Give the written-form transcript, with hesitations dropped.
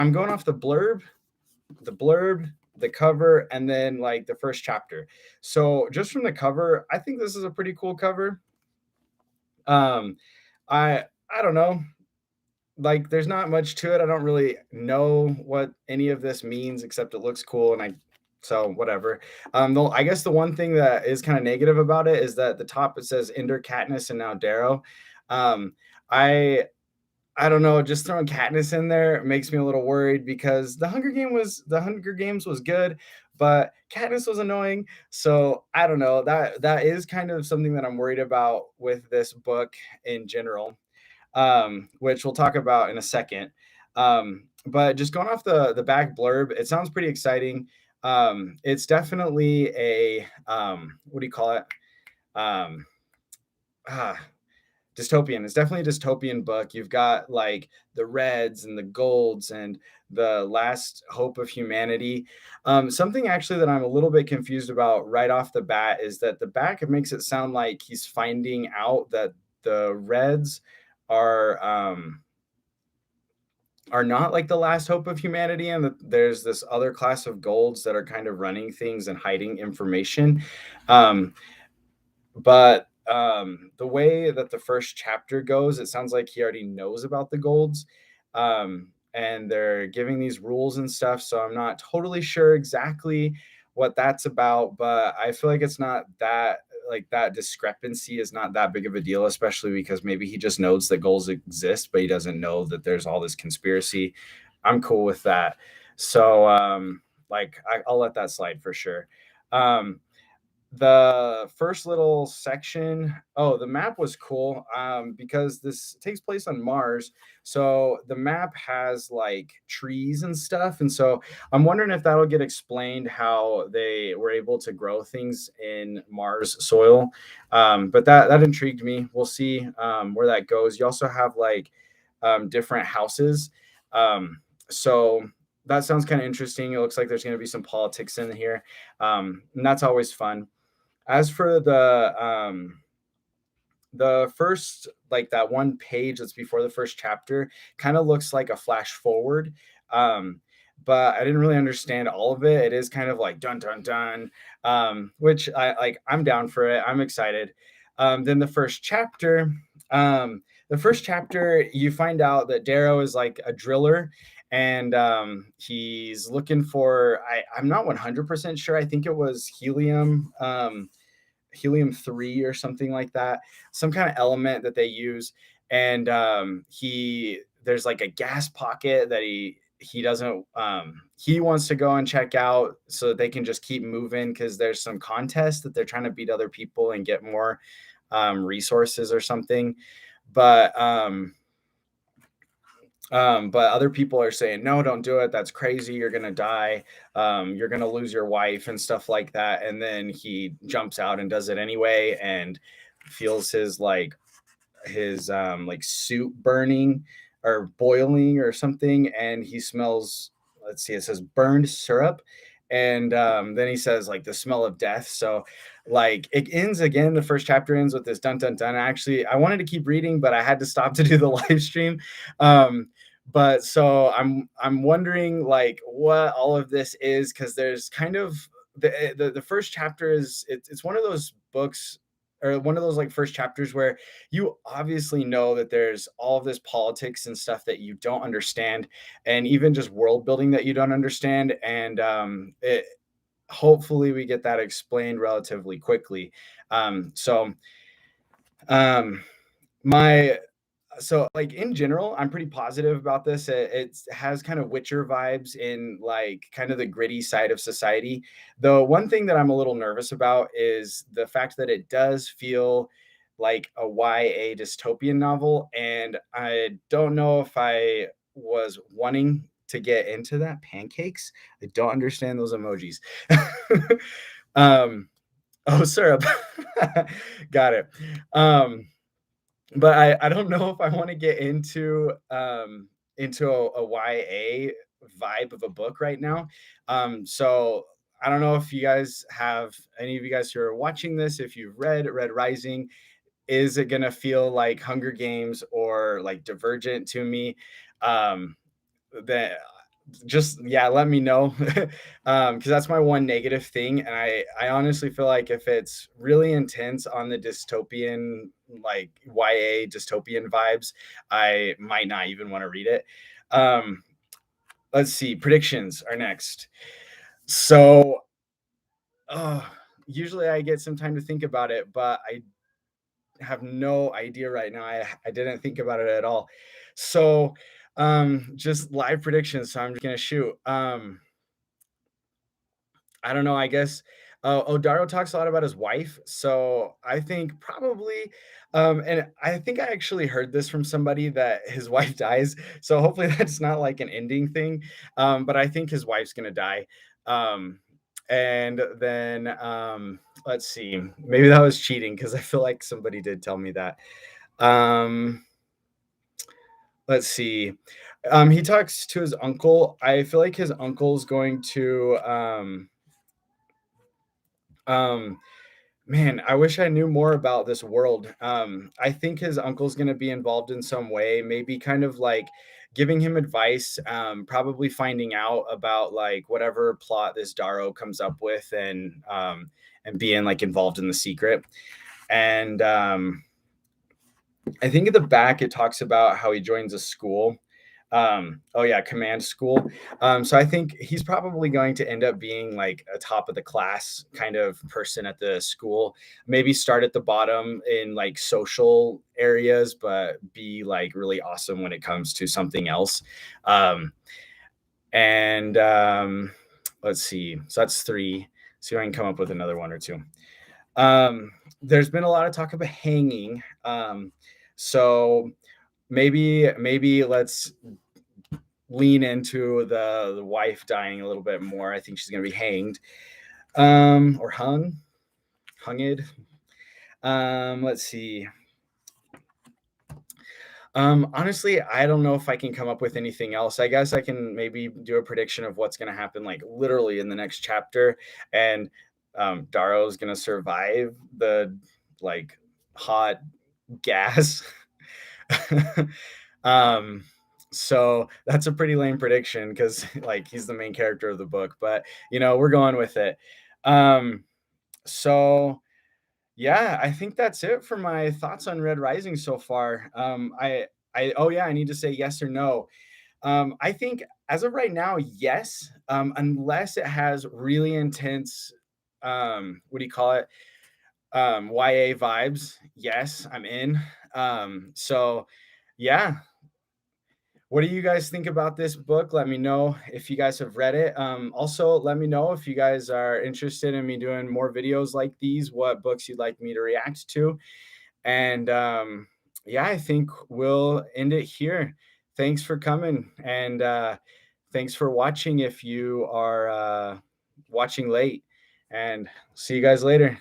I'm going off the blurb, the cover, and then like the first chapter. So just from the cover, I think this is a pretty cool cover. Um, I don't know, like there's not much to it. I don't really know what any of this means except it looks cool, and I so whatever. I guess the one thing that is kind of negative about it is that the top it says Ender Katniss and now Darrow. Um, I I don't know, just throwing Katniss in there makes me a little worried because the Hunger Games was good, but Katniss was annoying. So I don't know. That is kind of something that I'm worried about with this book in general, which we'll talk about in a second. But just going off the back blurb, it sounds pretty exciting. It's definitely a what do you call it? Um, ah, Dystopian. It's definitely a dystopian book. You've got like the reds and the golds and the last hope of humanity. Something actually that I'm a little bit confused about right off the bat is that the back it makes it sound like he's finding out that the reds are are not like the last hope of humanity, and that there's this other class of golds that are kind of running things and hiding information. Um, but the way that the first chapter goes, it sounds like he already knows about the golds. And they're giving these rules and stuff. So I'm not totally sure exactly what that's about, but I feel like it's not that like that discrepancy is not that big of a deal, especially because maybe he just knows that goals exist, but he doesn't know that there's all this conspiracy. I'm cool with that. So I'll let that slide for sure. Um, the first little section, oh, the map was cool, because this takes place on Mars. So the map has like trees and stuff, and so I'm wondering if that'll get explained how they were able to grow things in Mars soil. But that intrigued me. We'll see where that goes. You also have like different houses. So that sounds kind of interesting. It looks like there's going to be some politics in here, and that's always fun. As for the first, like that one page that's before the first chapter, kind of looks like a flash forward. Um, but I didn't really understand all of it. It is kind of like dun dun dun, which I like. I'm down for it. I'm excited. Then the first chapter, you find out that Darrow is like a driller, and he's looking for. I'm not 100% sure. I think it was helium. Helium-3 or something like that, some kind of element that they use. And he there's like a gas pocket that he doesn't he wants to go and check out so that they can just keep moving because there's some contest that they're trying to beat other people and get more resources or something. But um, um, but other people are saying, no, don't do it. That's crazy. You're going to die. You're going to lose your wife and stuff like that. And then he jumps out and does it anyway and feels his suit burning or boiling or something. And he smells, let's see, it says burned syrup. And then he says like the smell of death. So like it ends again. The first chapter ends with this dun dun dun. Actually, I wanted to keep reading, but I had to stop to do the live stream. Um, but so I'm wondering like what all of this is, because there's kind of the first chapter is it's one of those books or one of those like first chapters where you obviously know that there's all of this politics and stuff that you don't understand, and even just world building that you don't understand. And hopefully we get that explained relatively quickly. So um, my so like in general, I'm pretty positive about this. It has kind of Witcher vibes in like kind of the gritty side of society. The one thing that I'm a little nervous about is the fact that it does feel like a YA dystopian novel, and I don't know if I was wanting to get into that. Pancakes, I don't understand those emojis. um oh, syrup. Got it. But I don't know if I want to get into a YA vibe of a book right now. So I don't know if you guys have any of you guys who are watching this, if you've read Red Rising, is it gonna feel like Hunger Games or like Divergent to me? Um, that just yeah, let me know. Because that's my one negative thing. And I honestly feel like if it's really intense on the dystopian, like YA dystopian vibes, I might not even want to read it. Um, let's see, predictions are next. So uh, usually I get some time to think about it, but I have no idea right now. I didn't think about it at all. So just live predictions. So I'm just gonna shoot. I don't know. I guess Odaro talks a lot about his wife, so I think probably, and I think I actually heard this from somebody that his wife dies. So hopefully that's not like an ending thing. But I think his wife's gonna die. Um, and then let's see, maybe that was cheating because I feel like somebody did tell me that. Um, let's see. He talks to his uncle. I feel like his uncle's going to um man, I wish I knew more about this world. I think his uncle's going to be involved in some way, maybe kind of like giving him advice, probably finding out about like whatever plot this Daro comes up with, and being like involved in the secret. And I think at the back it talks about how he joins a school. Oh yeah, command school. So I think he's probably going to end up being like a top of the class kind of person at the school. Maybe start at the bottom in like social areas, but be like really awesome when it comes to something else. Um, and let's see. So that's three. See if I can come up with another one or two. Um, there's been a lot of talk about hanging. So maybe let's lean into the wife dying a little bit more. I think she's gonna be hanged, or hunged. Let's see. Honestly, I don't know if I can come up with anything else. I guess I can maybe do a prediction of what's gonna happen, like literally in the next chapter, and Daro's gonna survive the like hot gas. um so that's a pretty lame prediction because like he's the main character of the book, but we're going with it. um so yeah, I think that's it for my thoughts on Red Rising so far. I oh yeah, I need to say yes or no. I think as of right now, yes, unless it has really intense, what do you call it, YA vibes. Yes, I'm in. So yeah, what do you guys think about this book? Let me know if you guys have read it. Also, let me know if you guys are interested in me doing more videos like these, what books you'd like me to react to. And yeah, I think we'll end it here. Thanks for coming. And thanks for watching if you are watching late. And see you guys later.